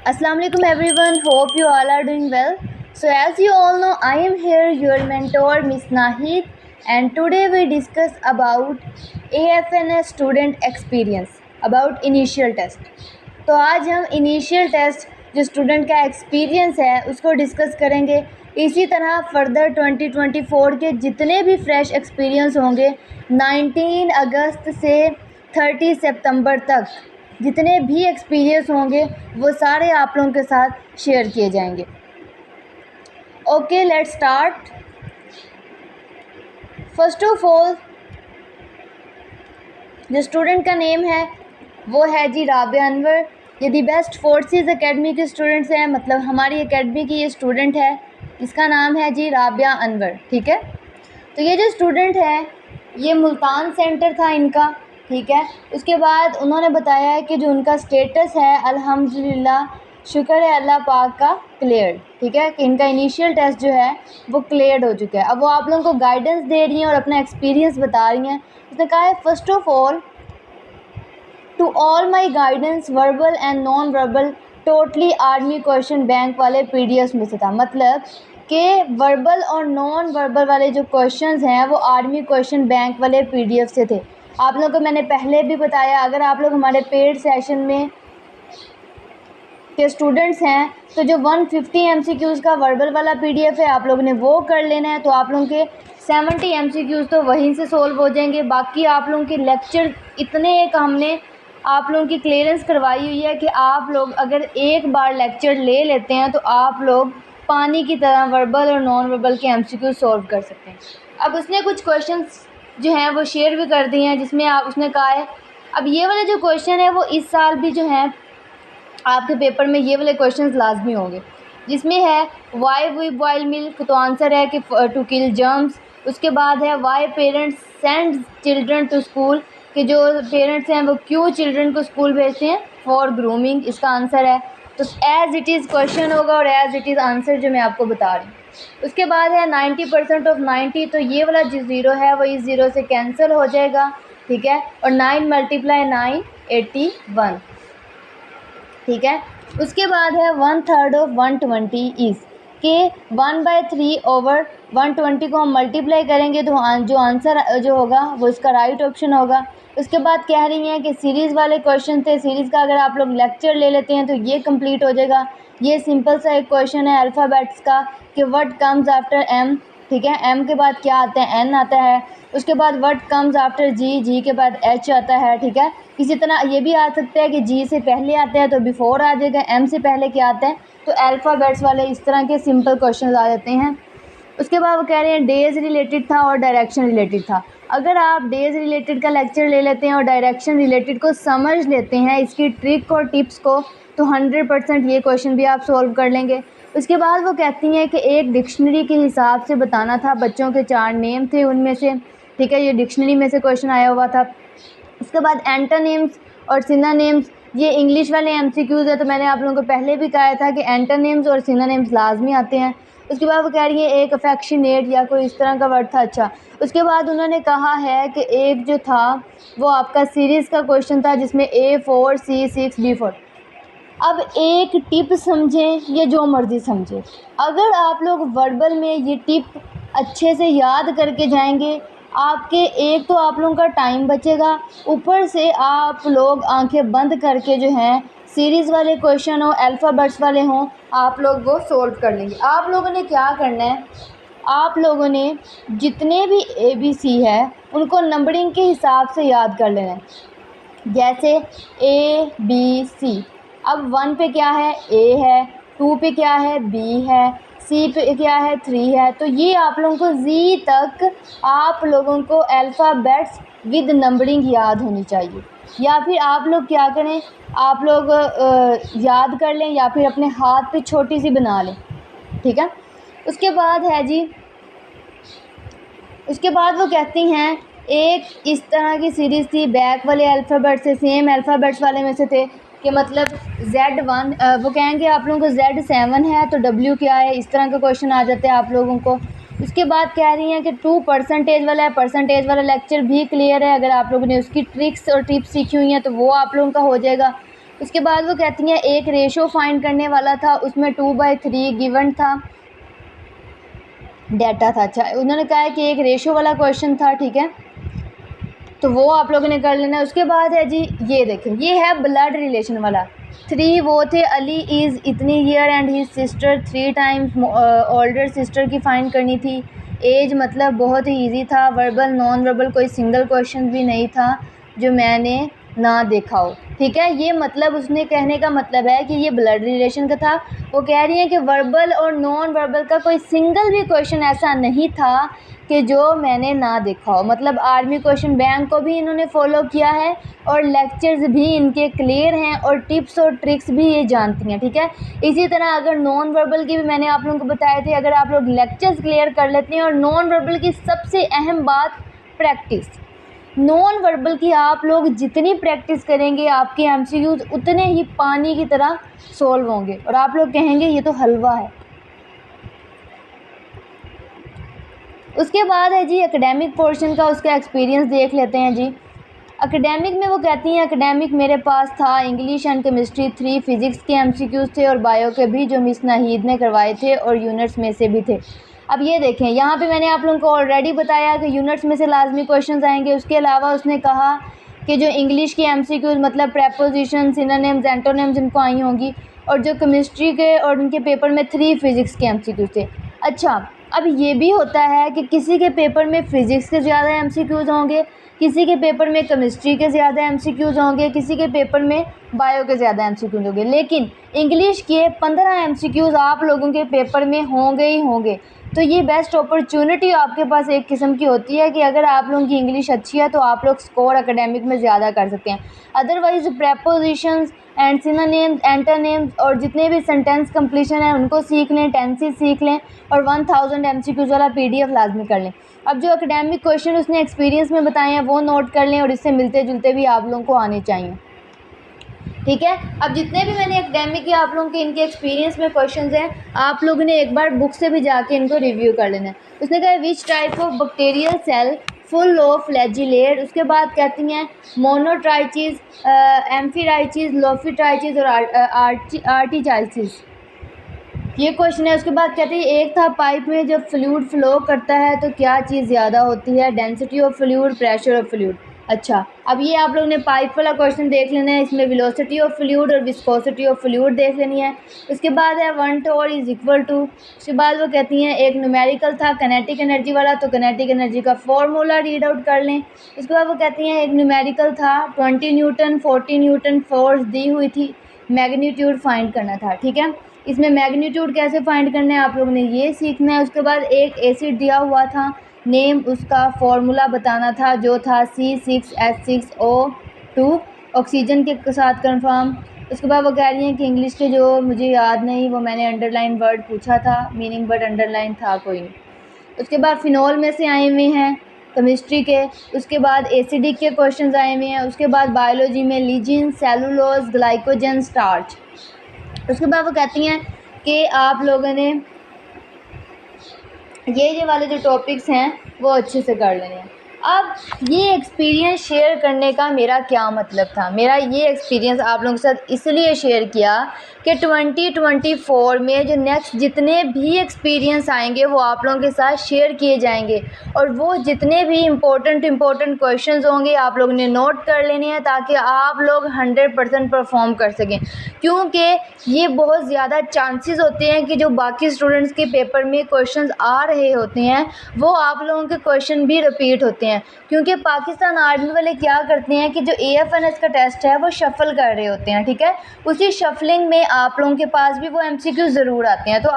Assalamu alaikum everyone. Hope you all are doing well. So as you all know, I am here your mentor Miss Nahid, and today we discuss about AFNS student experience about initial test. तो आज हम initial test जो student का experience है उसको discuss करेंगे। इसी तरह फर्दर 2024 के जितने भी फ्रेश एक्सपीरियंस होंगे 19 अगस्त से 30 सितंबर तक जितने भी एक्सपीरियंस होंगे वो सारे आप लोगों के साथ शेयर किए जाएंगे। Okay, let's start. First of all जो स्टूडेंट का नेम है वो है जी राबिया अनवर। ये दी बेस्ट फोर्सेस एकेडमी के स्टूडेंट्स हैं, मतलब हमारी एकेडमी की ये स्टूडेंट है, इसका नाम है जी राबिया अनवर। ठीक है, तो ये जो स्टूडेंट है ये मुल्तान सेंटर था इनका। ठीक है, उसके बाद उन्होंने बताया है कि जो उनका स्टेटस है अल्हम्दुलिल्लाह, शुक्र है अल्लाह पाक का, क्लियर। ठीक है, कि इनका इनिशियल टेस्ट जो है वो क्लियर हो चुका है। अब वो आप लोगों को गाइडेंस दे रही हैं और अपना एक्सपीरियंस बता रही हैं। उसने कहा है first of all to all my guidance verbal and non verbal totally army question bank वाले पीडीएफ में से था। मतलब कि वर्बल और नॉन वर्बल वाले जो क्वेश्चंस हैं वो आर्मी क्वेश्चन बैंक वाले पीडीएफ से थे। आप लोगों को मैंने पहले भी बताया, अगर आप लोग हमारे पेड सेशन में के स्टूडेंट्स हैं तो जो 150 MCQs का वर्बल वाला पीडीएफ है आप लोगों ने वो कर लेना है। तो आप लोगों के 70 MCQs तो वहीं से सोल्व हो जाएंगे। बाकी आप लोगों के लेक्चर इतने एक हमने आप लोगों की क्लियरेंस करवाई हुई है कि आप लोग अगर एक बार लेक्चर ले लेते हैं तो आप लोग पानी की तरह वर्बल और नॉन वर्बल के MCQ सॉल्व कर सकते हैं। अब उसने कुछ क्वेश्चंस जो हैं वो शेयर भी कर दिए हैं, जिसमें उसने कहा है अब ये वाले जो क्वेश्चन है वो इस साल भी जो हैं आपके पेपर में ये वाले क्वेश्चंस लाजमी होंगे। जिसमें है वाई वी बॉयल मिल्क, तो आंसर है कि टू किल जर्म्स। उसके बाद है why parents send children to school, कि जो पेरेंट्स हैं वो क्यों चिल्ड्रन को स्कूल भेजते हैं, फॉर ग्रूमिंग, इसका आंसर है। तो एज़ इट इज़ क्वेश्चन होगा और एज़ इट इज़ आंसर जो मैं आपको बता रही हूँ। उसके बाद है 90% ऑफ 90, तो ये वाला जो ज़ीरो है वो इस ज़ीरो से कैंसिल हो जाएगा। ठीक है, और 9 × 9 81। ठीक है, उसके बाद है 1/3 ऑफ 120 इज़, कि 1/3 ओवर 120 को हम मल्टीप्लाई करेंगे तो जो आंसर जो होगा वो इसका राइट ऑप्शन होगा। उसके बाद कह रही हैं कि सीरीज़ वाले क्वेश्चन थे, सीरीज़ का अगर आप लोग लेक्चर ले लेते हैं तो ये कंप्लीट हो जाएगा। ये सिंपल सा एक क्वेश्चन है अल्फ़ाबेट्स का कि व्हाट कम्स आफ्टर एम। ठीक है, एम के बाद क्या आता है, एन आता है। उसके बाद व्हाट कम्स आफ्टर जी, जी के बाद एच आता है। ठीक है, इसी तरह ये भी आ सकता है कि जी से पहले आता है तो बिफोर आ जाएगा, एम से पहले क्या आता है, तो अल्फ़ाबेट्स वाले इस तरह के सिंपल क्वेश्चन आ जाते हैं। उसके बाद वो कह रहे हैं डेज़ रिलेटेड था और डायरेक्शन रिलेटेड था। अगर आप डेज़ रिलेटेड का लेक्चर ले लेते हैं और डायरेक्शन रिलेटेड को समझ लेते हैं, इसकी ट्रिक और टिप्स को, तो 100% ये क्वेश्चन भी आप सॉल्व कर लेंगे। उसके बाद वो कहती हैं कि एक डिक्शनरी के हिसाब से बताना था, बच्चों के 4 नेम थे उनमें से। ठीक है, ये डिक्शनरी में से क्वेश्चन आया हुआ था। उसके बाद एंटोनिम्स और सिनोनिम्स, ये इंग्लिश वाले MCQs है, तो मैंने आप लोगों को पहले भी कहा था कि एंटोनिम्स और सिनोनिम्स लाजमी आते हैं। उसके बाद वो कह रही है एक अफेक्शनेट या कोई इस तरह का वर्ड था। अच्छा, उसके बाद उन्होंने कहा है कि एक जो था वो आपका सीरीज़ का क्वेश्चन था जिसमें A4 C6 B4। अब एक टिप समझें या जो मर्ज़ी समझें, अगर आप लोग वर्बल में ये टिप अच्छे से याद करके जाएंगे, आपके एक तो आप लोगों का टाइम बचेगा, ऊपर से आप लोग आंखें बंद करके जो हैं सीरीज़ वाले क्वेश्चन हो, अल्फ़ाबेट्स वाले हों, आप लोग वो सोल्व कर लेंगे। आप लोगों ने क्या करना है, आप लोगों ने जितने भी ABC है उनको नंबरिंग के हिसाब से याद कर लेना है। जैसे ABC, अब 1 पे क्या है, A है, 2 पे क्या है, B है, C पे क्या है, 3 है। तो ये आप लोगों को Z तक आप लोगों को अल्फ़ाबेट्स विद नंबरिंग याद होनी चाहिए। या फिर आप लोग क्या करें, आप लोग याद कर लें या फिर अपने हाथ पे छोटी सी बना लें। ठीक है, उसके बाद है जी, उसके बाद वो कहती हैं एक इस तरह की सीरीज़ थी, बैक वाले अल्फ़ाबेट से, सेम अल्फ़ाबेट्स वाले में से थे, कि मतलब Z1, वो कहेंगे आप लोगों को Z7 है तो W क्या है, इस तरह का क्वेश्चन आ जाते हैं आप लोगों को। उसके बाद कह रही हैं कि 2% वाला है, परसेंटेज वाला लेक्चर भी क्लियर है, अगर आप लोगों ने उसकी ट्रिक्स और टिप्स सीखी हुई हैं तो वो आप लोगों का हो जाएगा। उसके बाद वो कहती हैं एक रेशो फाइंड करने वाला था, उसमें 2/3 गिवन था, डाटा था। अच्छा, उन्होंने कहा है कि एक रेशो वाला क्वेश्चन था, ठीक है, तो वो आप लोगों ने कर लेना है। उसके बाद है जी, ये देखें, ये है ब्लड रिलेशन वाला। 3 वो थे, अली इज़ इतनी year and his sister 3 times older sister की फाइंड करनी थी। एज मतलब बहुत ही इजी था। वर्बल नॉन वर्बल कोई सिंगल क्वेश्चन भी नहीं था जो मैंने ना देखा हो, ठीक है। ये मतलब उसने कहने का मतलब है कि ये ब्लड रिलेशन का था। वो कह रही हैं कि वर्बल और नॉन वर्बल का कोई सिंगल भी क्वेश्चन ऐसा नहीं था कि जो मैंने ना देखा हो। मतलब आर्मी क्वेश्चन बैंक को भी इन्होंने फॉलो किया है और लेक्चर्स भी इनके क्लियर हैं और टिप्स और ट्रिक्स भी ये जानती हैं, ठीक है। इसी तरह अगर नॉन वर्बल की भी मैंने आप लोगों को बताए थे, अगर आप लोग लेक्चर्स क्लियर कर लेते हैं और नॉन वर्बल की सबसे अहम बात प्रैक्टिस। नॉन वर्बल की आप लोग जितनी प्रैक्टिस करेंगे आपके एमसीक्यूज उतने ही पानी की तरह सॉल्व होंगे और आप लोग कहेंगे ये तो हलवा है। उसके बाद है जी एकेडमिक पोर्शन का, उसका एक्सपीरियंस देख लेते हैं जी। एकेडमिक में वो कहती हैं एकेडमिक मेरे पास था इंग्लिश एंड केमिस्ट्री 3, फिज़िक्स के एमसीक्यूज़ थे और बायो के भी जो मिस नाहीद ने करवाए थे और यूनिट्स में से भी थे। अब ये देखें, यहाँ पे मैंने आप लोगों को ऑलरेडी बताया कि यूनिट्स में से लाजमी क्वेश्चंस आएंगे। उसके अलावा उसने कहा कि जो इंग्लिश के एमसीक्यूज़ मतलब प्रेपोजिशन, सिनोनिम्स, एंटोनिम्स इनको आई होंगी, और जो केमिस्ट्री के और उनके पेपर में 3 फिज़िक्स के एमसीक्यूज़ थे। अच्छा, अब ये भी होता है कि किसी के पेपर में फ़िज़िक्स के ज़्यादा एमसीक्यूज़ होंगे, किसी के पेपर में केमिस्ट्री के ज़्यादा एमसीक्यूज़ होंगे, किसी के पेपर में बायो के ज़्यादा एमसीक्यूज़ होंगे, लेकिन इंग्लिश के 15 एमसीक्यूज़ आप लोगों के पेपर में होंगे ही होंगे। तो ये बेस्ट अपॉर्चुनिटी आपके पास एक किस्म की होती है कि अगर आप लोगों की इंग्लिश अच्छी है तो आप लोग स्कोर एकेडमिक में ज़्यादा कर सकते हैं। Otherwise prepositions and synonyms, antonyms और जितने भी सेंटेंस कंप्लीशन है उनको सीख लें, टेंसेस सीख लें और 1000 एमसीक्यूज़ वाला पीडीएफ लाजमी कर लें। अब जो एकेडमिक क्वेश्चन उसने एक्सपीरियंस में बताए हैं वो नोट कर लें और इससे मिलते जुलते भी आप लोगों को आने चाहिए, ठीक है। अब जितने भी मैंने एकेडमिक के आप लोगों के इनके एक्सपीरियंस में क्वेश्चंस हैं, आप लोगों ने एक बार बुक से भी जाके इनको रिव्यू कर लेना है। उसने कहा which type of bacterial cell full of flagellate. उसके बाद कहती हैं मोनोट्राइचिस, एम्फीराइचिस, लोफिट्राइचिस और आर्टिचाइसिस। ये क्वेश्चन है। उसके बाद कहते हैं एक था पाइप में जब फ्लूइड फ्लो करता है तो क्या चीज़ ज़्यादा होती है, density of fluid, pressure of fluid. अच्छा, अब ये आप लोगों ने पाइप वाला क्वेश्चन देख लेना है, इसमें वेलोसिटी ऑफ फ्लूइड और विस्कोसिटी ऑफ फ्लूइड देख लेनी है। उसके बाद है 1 टोर इज इक्वल टू। उसके बाद वो कहती हैं एक न्यूमेरिकल था किनेटिक एनर्जी वाला, तो किनेटिक एनर्जी का फॉर्मूला रीड आउट कर लें। उसके बाद वो कहती हैं एक न्यूमेरिकल था 20 न्यूटन 40 न्यूटन फोर्स दी हुई थी, मैग्नीट्यूड फाइंड करना था, ठीक है। इसमें मैग्नीट्यूड कैसे फाइंड करना है आप लोगों ने ये सीखना है। उसके बाद एक एसिड दिया हुआ था, नेम उसका फॉर्मूला बताना था जो था C6H6O2 ऑक्सीजन के साथ कंफर्म। उसके बाद वो कह रही हैं कि इंग्लिश के जो मुझे याद नहीं वो मैंने अंडरलाइन वर्ड पूछा था, मीनिंग बट अंडरलाइन था कोई नहीं। उसके बाद फिनॉल में से आए हुए हैं केमिस्ट्री के। उसके बाद एसिडिक के क्वेश्चंस आए हुए हैं। उसके बाद बायोलॉजी में लीजिन, सेलुलोज, ग्लाइकोजन, स्टार्च। उसके बाद वो कहती हैं कि आप लोगों ने ये वाले जो टॉपिक्स हैं वो अच्छे से कर लेने हैं। अब ये एक्सपीरियंस शेयर करने का मेरा क्या मतलब था, मेरा ये एक्सपीरियंस आप लोगों के साथ इसलिए शेयर किया कि 2024 में जो नेक्स्ट जितने भी एक्सपीरियंस आएंगे वो आप लोगों के साथ शेयर किए जाएंगे और वो जितने भी इम्पोर्टेंट क्वेश्चंस होंगे आप लोगों ने नोट कर लेने हैं ताकि आप लोग 100% परफॉर्म कर सकें, क्योंकि ये बहुत ज़्यादा चांसेस होते हैं कि जो बाकी स्टूडेंट्स के पेपर में क्वेश्चंस आ रहे होते हैं वो आप लोगों के क्वेश्चन भी रिपीट होते हैं, क्योंकि पाकिस्तान आर्मी वाले क्या करते हैं कि जो AFNS का टेस्ट है वो शफल कर रहे होते हैं, ठीक है। उसी शफलिंग में आप लोगों के पास भी वो MCQ ज़रूर आते हैं। तो